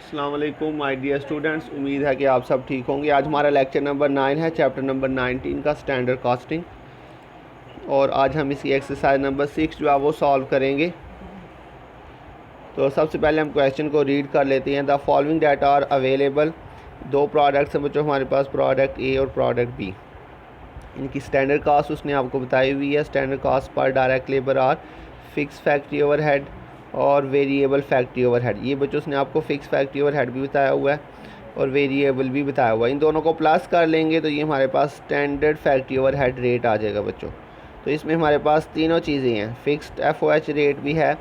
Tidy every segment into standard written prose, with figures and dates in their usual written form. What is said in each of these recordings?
अस्सलाम वालेकुम my dear students, उम्मीद है कि आप सब ठीक होंगे। आज हमारा लेक्चर नंबर 9 है, चैप्टर नंबर 19 का स्टैंडर्ड कॉस्टिंग, और आज हम इसकी एक्सरसाइज नंबर 6 जो है वो सॉल्व करेंगे। तो सबसे पहले हम क्वेश्चन को रीड कर लेते हैं। The following data are available. दो प्रोडक्ट्स हैं बच्चों हमारे पास, प्रोडक्ट ए और प्रोडक्ट बी। इनकी स्टैंडर्ड कास्ट उसने आपको बताई हुई है। Standard cost per direct labour hour fixed factory overhead और वेरिएबल फैक्ट्री ओवरहेड। ये बच्चों उसने आपको फिक्स फैक्ट्री ओवरहेड भी बताया हुआ है और वेरिएबल भी बताया हुआ है। इन दोनों को प्लस कर लेंगे तो ये हमारे पास स्टैंडर्ड फैक्ट्री ओवरहेड रेट आ जाएगा बच्चों। तो इसमें हमारे पास तीनों चीज़ें हैं, फिक्स्ड एफओएच रेट भी है,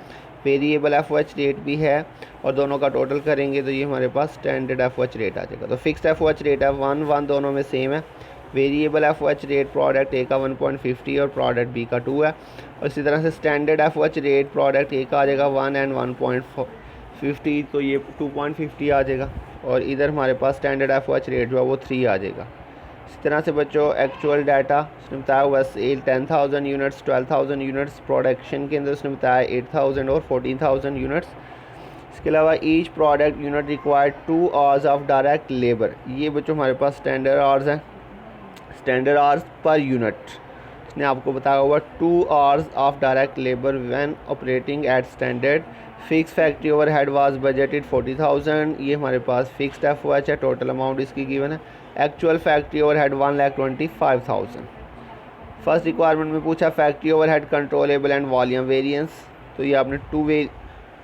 वेरिएबल एफओएच रेट भी है, और दोनों का टोटल करेंगे तो ये हमारे पास स्टैंडर्ड एफओएच रेट आ जाएगा। तो फिक्स्ड एफओएच रेट है 1 दोनों में सेम है। Variable FOH rate product A का 1.50 और प्रोडक्ट बी का 2 है। और इसी तरह से standard FOH rate product A का आ जाएगा 1 एंड 1.50, तो ये 2.50 आ जाएगा। और इधर हमारे पास स्टैंडर्ड एफओएच रेट जो है वो 3 आ जाएगा। इसी तरह से बच्चों एक्चुअल डाटा उसने बताया हुआ सेल 10,000 यूनिट्स, 12,000 यूनिट्स, प्रोडक्शन के अंदर उसने बताया 8,000 और 14,000 यूनिट्स। इसके अलावा each product unit required 2 hours of direct labour. ये बच्चों हमारे पास स्टैंडर्ड आवर्स हैं, स्टैंडर्ड आवर्स पर यूनिट। इसने आपको बताया हुआ 2 hours of direct labour when operating eight standard. Fix factory overhead was budgeted 40,000। ये हमारे पास फिक्स्ड एफओएच है, टोटल अमाउंट इसकी गिवन है। Actual factory overhead 1,25,000। First requirement में पूछा factory overhead controllable and volume variance, तो ये आपने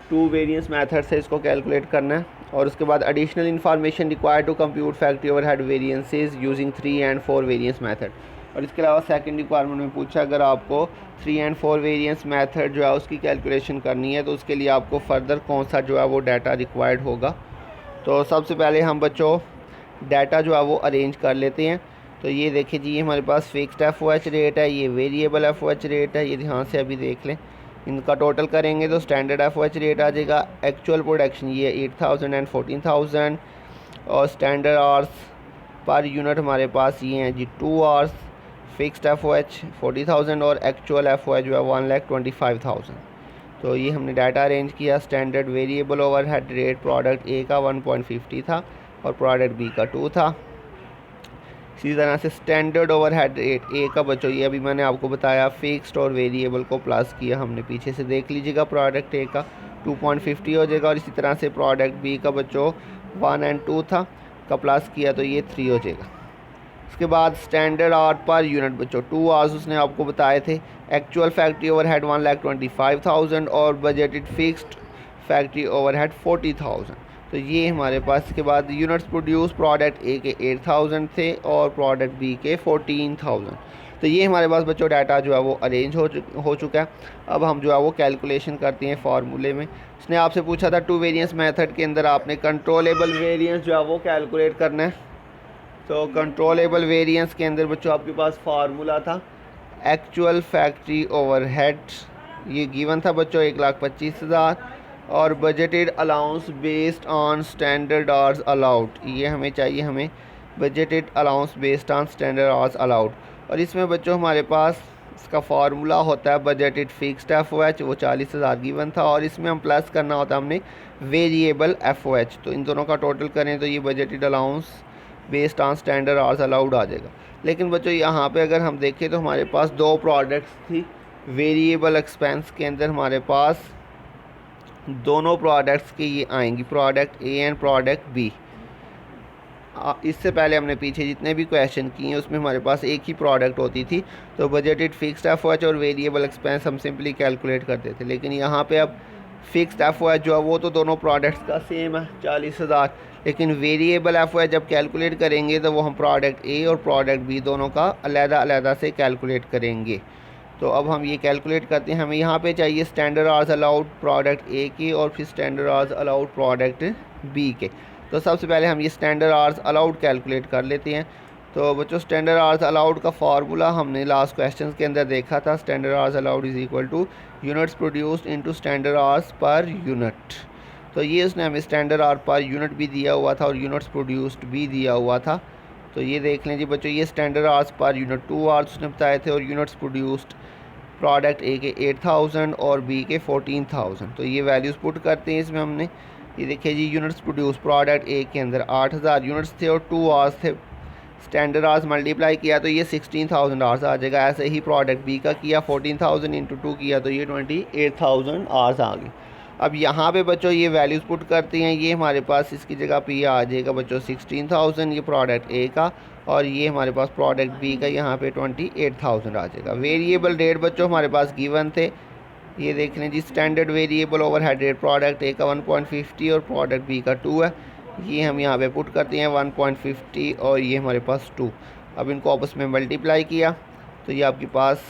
टू वेरिएंस मेथड से इसको कैलकुलेट करना है। और उसके बाद additional information required to compute factory overhead variances using 3 and 4 variance method. और इसके अलावा सेकंड रिक्वायरमेंट में पूछा अगर आपको 3 एंड 4 वेरिएंस मेथड जो है उसकी कैलकुलेशन करनी है तो उसके लिए आपको फर्दर कौन सा जो है वो डाटा रिक्वायर्ड होगा। तो सबसे पहले हम बच्चों डाटा जो है वो अरेंज कर लेते हैं। तो ये देखिए जी, ये हमारे पास फिक्स्ड एफओएच रेट है, ये वेरिएबल एफओएच रेट है, ये ध्यान से अभी देख लें। इनका टोटल करेंगे तो स्टैंडर्ड एफओएच रेट आ जाएगा। एक्चुअल प्रोडक्शन ये 8,000 एंड 14,000, और स्टैंडर्ड आवर्स पर यूनिट हमारे पास ये हैं जी 2 आवर्स। फिक्स्ड एफओएच 40,000 और एक्चुअल एफओएच जो है 1,25,000। तो ये हमने डाटा अरेंज किया। Standard variable overhead rate product A का 1.50 था और प्रोडक्ट बी का 2 था। इसी तरह से स्टैंडर्ड ओवरहेड रेट ए का बच्चों ये अभी मैंने आपको बताया, फिक्स्ड और वेरिएबल को प्लस किया हमने, पीछे से देख लीजिएगा। प्रोडक्ट ए का 2.50 हो जाएगा। और इसी तरह से प्रोडक्ट बी का बच्चों 1 एंड 2 था, का प्लस किया तो ये 3 हो जाएगा। उसके बाद स्टैंडर्ड आवर पर यूनिट बच्चों 2 आवर्स उसने आपको बताए थे। एक्चुअल फैक्ट्री ओवरहेड 1,25,000 और बजटेड फिक्स्ड फैक्ट्री ओवरहेड 40,000। तो ये हमारे पास। इसके बाद यूनिट्स प्रोड्यूस प्रोडक्ट ए के 8,000 थे और प्रोडक्ट बी के 14,000। तो ये हमारे पास बच्चों डाटा जो है वो अरेंज हो चुका है। अब हम जो है वो कैलकुलेशन करते हैं फार्मूले में। इसने आपसे पूछा था 2 वेरिएंस मेथड के अंदर आपने कंट्रोलेबल वेरिएंस जो है वो कैलकुलेट करना है। तो कंट्रोलेबल वेरिएंस के अंदर बच्चों आपके पास फार्मूला था एक्चुअल फैक्ट्री ओवरहेड, ये गिवन था बच्चों 1,25,000, और budgeted allowance based on standard hours allowed, ये हमें चाहिए, हमें budgeted allowance based on standard hours allowed. और इसमें बच्चों हमारे पास इसका फार्मूला होता है बजटेड फिक्स्ड एफओएच, वो 40,000 गिवन था, और इसमें हम प्लस करना होता है हमने वेरिएबल एफओएच। तो इन दोनों का टोटल करें तो ये budgeted allowance based on standard hours allowed आ जाएगा। लेकिन बच्चों यहाँ पे अगर हम देखें तो हमारे पास 2 प्रोडक्ट्स थी। वेरिएबल एक्सपेंस के अंदर हमारे पास दोनों प्रोडक्ट्स के ये आएंगी, product A and product B. इससे पहले हमने पीछे जितने भी क्वेश्चन किए हैं उसमें हमारे पास एक ही प्रोडक्ट होती थी, तो बजटेड फिक्स्ड एफओएच और वेरिएबल एक्सपेंस हम सिंपली कैलकुलेट करते थे। लेकिन यहाँ पे अब फिक्स्ड एफओएच जो है वो तो दोनों प्रोडक्ट्स का सेम है 40,000, लेकिन वेरिएबल एफओएच जब कैलकुलेट करेंगे तो वो हम प्रोडक्ट ए और प्रोडक्ट बी दोनों का अलग-अलग से कैलकुलेट करेंगे। तो अब हम ये कैलकुलेट करते हैं। हमें यहाँ पे चाहिए standard hours allowed product A के और फिर standard hours allowed product B के। तो सबसे पहले हम ये स्टैंडर्ड आवर्स अलाउड कैलकुलेट कर लेते हैं। तो बच्चों स्टैंडर्ड आवर्स अलाउड का फार्मूला हमने लास्ट क्वेश्चन के अंदर देखा था। Standard hours allowed is equal two units produced into standard hours per unit. तो ये उसने हमें स्टैंडर्ड आवर पर यूनिट भी दिया हुआ था और यूनिट्स प्रोड्यूस्ड भी दिया हुआ था। तो ये देख लें जी बच्चों, ये standard hours per unit 2 hours उसने बताए थे, और यूनिट्स प्रोड्यूस्ड प्रोडक्ट ए के 8,000 और बी के 14,000। तो ये वैल्यूज़ पुट करते हैं इसमें हमने। ये देखिए जी, यूनिट्स प्रोड्यूस प्रोडक्ट ए के अंदर 8000 यूनिट्स थे और 2 आवर्स थे। स्टैंडर्ड आवर्स मल्टीप्लाई किया तो ये 16,000 आवर्स आ जाएगा। ऐसे ही प्रोडक्ट बी का किया, 14,000 इंटू 2 किया तो ये 28,000 आवर्स आ गई। अब यहाँ पे बच्चों ये वैल्यूज़ पुट करते हैं, ये हमारे पास इसकी जगह पे आ जाएगा बच्चों 16,000 ये प्रोडक्ट ए का, और ये हमारे पास प्रोडक्ट बी का यहाँ पे 28,000 आ जाएगा। वेरिएबल रेट बच्चों हमारे पास गिवन थे, ये देख लें जी। Standard variable overhead rate product A का 1.50 और प्रोडक्ट बी का 2 है। ये हम यहाँ पे पुट करते हैं 1.50 और ये हमारे पास 2। अब इनको आपस में मल्टीप्लाई किया तो ये आपके पास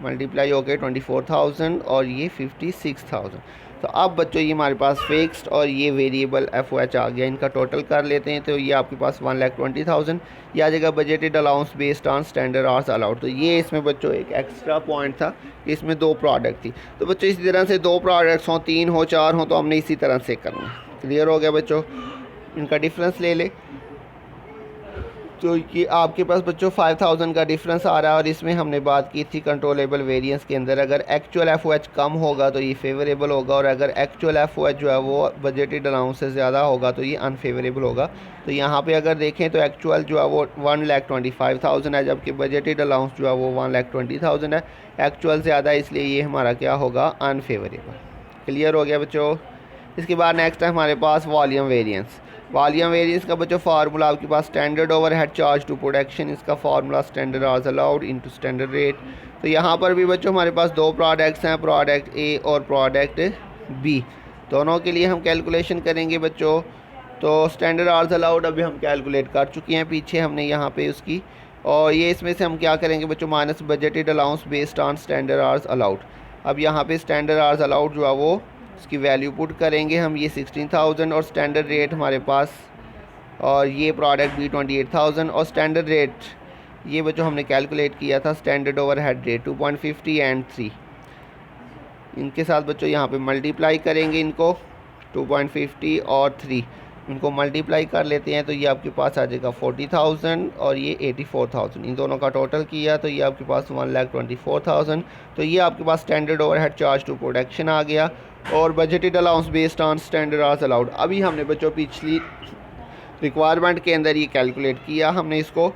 मल्टीप्लाई हो गए 24,000 और ये 56,000। तो अब बच्चों ये हमारे पास फिक्स्ड और ये वेरिएबल FOH आ गया। इनका टोटल कर लेते हैं तो ये आपके पास 1,20,000 ये आ जाएगा। Budgeted allowance based on standard hours allowed. तो ये इसमें बच्चों एक एक्स्ट्रा पॉइंट था, इसमें 2 प्रोडक्ट थी। तो बच्चों इसी तरह से 2 प्रोडक्ट्स हों, 3 हो, 4 हों, तो हमने इसी तरह से करना है। क्लियर हो गया बच्चों? इनका डिफरेंस ले ले तो ये आपके पास बच्चों 5,000 का डिफरेंस आ रहा है। और इसमें हमने बात की थी कंट्रोलेबल वेरिएंस के अंदर अगर एक्चुअल FOH कम होगा तो ये फेवरेबल होगा, और अगर एक्चुअल FOH जो है वो बजटेड अलाउंस से ज़्यादा होगा तो ये अनफेवरेबल होगा। तो यहाँ पे अगर देखें तो एक्चुअल जो है वो 1,25,000 है, जबकि बजटेड अलाउंस जो है वो 1,20,000 है। एक्चुअल ज़्यादा है, इसलिए ये हमारा क्या होगा, अनफेवरेबल। क्लियर हो गया बच्चों? इसके बाद नेक्स्ट है हमारे पास वॉल्यूम वेरिएंस। वॉल्यूम वेरिएंस का बच्चों फार्मूला आपके पास standard overhead charge to production, इसका formula standard hours allowed into standard rate. तो यहाँ पर भी बच्चों हमारे पास 2 प्रोडक्ट्स हैं, प्रोडक्ट ए और प्रोडक्ट बी। दोनों के लिए हम कैलकुलेशन करेंगे बच्चों। तो स्टैंडर्ड आवर्स अलाउड अभी हम कैलकुलेट कर चुके हैं पीछे हमने यहाँ पे उसकी, और ये इसमें से हम क्या करेंगे बच्चों, minus budgeted allowance based on standard hours allowed. अब यहाँ पे स्टैंडर्ड आवर्स अलाउड जो है वो इसकी वैल्यू पुट करेंगे हम, ये 16,000 और स्टैंडर्ड रेट हमारे पास, और ये प्रोडक्ट भी 28,000 और स्टैंडर्ड रेट ये बच्चों हमने कैलकुलेट किया था स्टैंडर्ड ओवरहेड रेट 2.50 एंड 3। इनके साथ बच्चों यहाँ पे मल्टीप्लाई करेंगे इनको, 2.50 और 3 इनको मल्टीप्लाई कर लेते हैं तो ये आपके पास आ जाएगा 40,000 और ये 84,000। इन दोनों का टोटल किया तो ये आपके पास 1,24,000। तो ये आपके पास standard overhead charge to production आ गया और budgeted allowance based on standard hours allowed. अभी हमने बच्चों पिछली रिक्वायरमेंट के अंदर ये कैलकुलेट किया हमने इसको,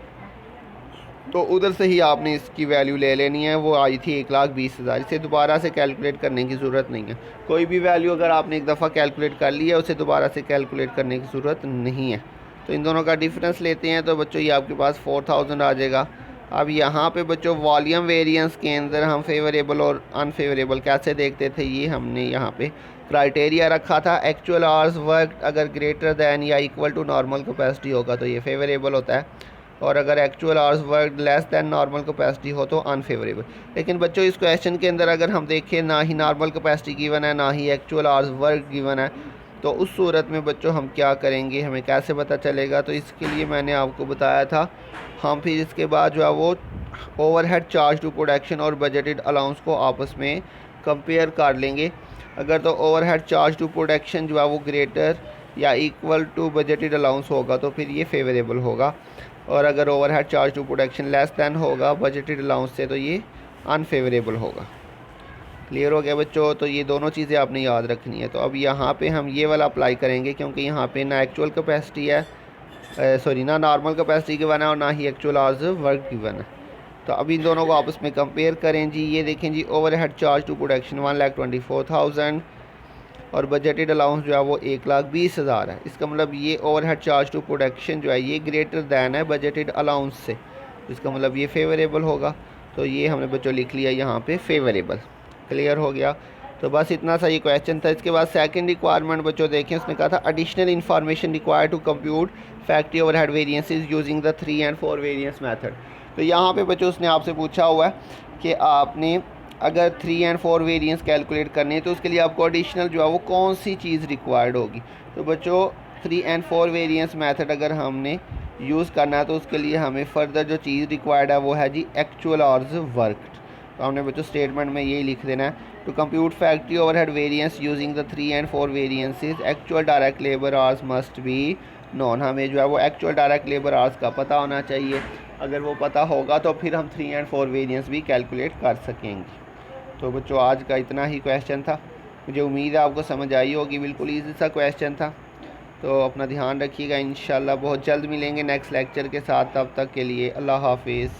तो उधर से ही आपने इसकी वैल्यू ले लेनी है। वो आई थी 1,20,000। इसे दोबारा से कैलकुलेट करने की ज़रूरत नहीं है। कोई भी वैल्यू अगर आपने एक दफ़ा कैलकुलेट कर ली है उसे दोबारा से कैलकुलेट करने की ज़रूरत नहीं है। तो इन दोनों का डिफरेंस लेते हैं तो बच्चों ये आपके पास 4,000 आ जाएगा। अब यहाँ पे बच्चों वॉल्यूम वेरिएंस के अंदर हम फेवरेबल और अनफेवरेबल कैसे देखते थे, ये हमने यहाँ पे क्राइटेरिया रखा था। एक्चुअल आवर्स वर्क अगर ग्रेटर दैन या इक्वल टू नॉर्मल कैपेसिटी होगा तो ये फेवरेबल होता है, और अगर actual hours work less than normal capacity हो तो अनफेवरेबल। लेकिन बच्चों इस क्वेश्चन के अंदर अगर हम देखें ना ही नॉर्मल कैपेसिटी गिवन है ना ही एक्चुअल आवर्स वर्क गिवन है, तो उस सूरत में बच्चों हम क्या करेंगे, हमें कैसे पता चलेगा। तो इसके लिए मैंने आपको बताया था हम फिर इसके बाद जो है वो ओवरहेड चार्ज टू प्रोडक्शन और बजटेड अलाउंस को आपस में कंपेयर कर लेंगे। अगर तो ओवरहेड चार्ज टू प्रोडक्शन जो है वो ग्रेटर या इक्वल टू बजटेड अलाउंस होगा तो फिर ये फेवरेबल होगा, और अगर overhead charge to production less than होगा बजटेड अलाउंस से तो ये अनफेवरेबल होगा। क्लियर हो गया बच्चों? तो ये दोनों चीज़ें आपने याद रखनी है। तो अब यहाँ पे हम ये वाला अप्लाई करेंगे क्योंकि यहाँ पे ना एक्चुअल कैपेसिटी है, सॉरी ना नॉर्मल कैपेसिटी गिवन है और ना ही एक्चुअल आवर्स वर्क गिवन है। तो अभी इन दोनों को आपस में कंपेयर करें जी। ये देखें जी, ओवरहेड चार्ज टू प्रोडक्शन 1,24,000 और बजटेड अलाउंस जो है वो 1,20,000 है। इसका मतलब ये ओवरहेड चार्ज टू प्रोडक्शन जो है ये ग्रेटर दैन है बजटेड अलाउंस से, इसका मतलब ये फेवरेबल होगा। तो ये हमने बच्चों लिख लिया यहाँ पे फेवरेबल। क्लियर हो गया? तो बस इतना सा ये क्वेश्चन था। इसके बाद सेकंड रिक्वायरमेंट बच्चों देखें, उसने कहा था additional information required to compute factory overhead variances using the 3 and 4 variance method. तो यहाँ पे बच्चों उसने आपसे पूछा हुआ है कि आपने अगर 3 and 4 वेरिएंस कैलकुलेट करने हैं तो उसके लिए आपको एडिशनल जो है वो कौन सी चीज़ रिक्वायर्ड होगी। तो बच्चों 3 and 4 वेरिएंस मेथड अगर हमने यूज़ करना है तो उसके लिए हमें फर्दर जो चीज़ रिक्वायर्ड है वो है जी एक्चुअल आवर्स वर्कड। तो हमने बच्चों स्टेटमेंट में यही लिख देना है, to compute factory overhead variance using the 3 and 4 variances actual direct labour hours must be known. हमें जो है वो एक्चुअल डायरेक्ट लेबर आवर्स का पता होना चाहिए। अगर वो पता होगा तो फिर हम 3 and 4 वेरिएंस भी कैलकुलेट कर सकेंगे। तो बच्चों आज का इतना ही क्वेश्चन था। मुझे उम्मीद है आपको समझ आई होगी। बिल्कुल ईजी सा क्वेश्चन था। तो अपना ध्यान रखिएगा। इंशाल्लाह बहुत जल्द मिलेंगे नेक्स्ट लेक्चर के साथ। तब तक के लिए अल्लाह हाफिज़।